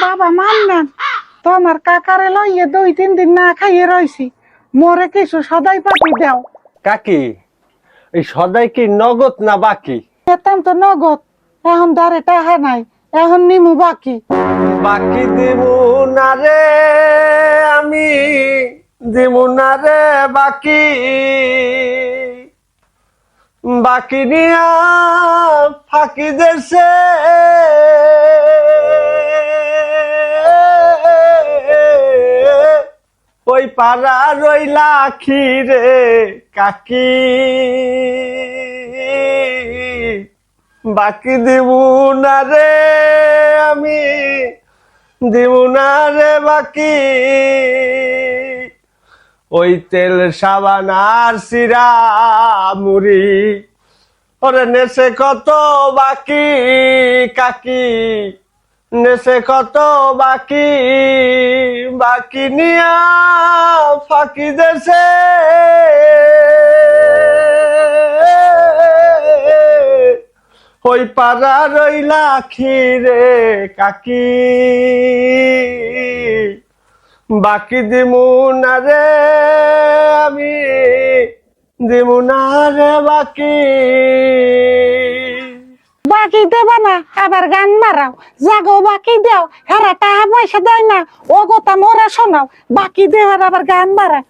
বাবা মানবেন তোমার কাকারে লইয়ে 2-3 দিন না খাইয়ে রইছি, মোরে কিছু সদাই পাতি দাও। কাকি এই সদাই কি নগদ না বাকি? এতাম তো নগদ, এখন দারে টাকা নাই, এখন নিমু বাকি। বাকি দিমু না রে, আমি দিমু না রে বাকি। বাকি নিয়া ফাঁকি দেশে ওই পাড়া রইলা খিরে কাকি। বাকি দিমু না রে, আমি দিমু না রে বাকি। ওই তেল সাবান আর সিরা মুড়ি ওরে নেশে কত বাকি কাকি, নেশে কত বাকি। বাকি নিয়া ফাঁকি দেশে ওই পাড়া রইলা খিরে কাকি। বাকি দিমু না রে, আমি দিমু না রে বাকি। বাকি দেবা না আবার গান মারাও, জাগো বাকি দাও, হেরা টাকা পয়সা দেয় না, ও কথা মোরে শোনাও, বাকি দেওয়ার আবার গান মারা।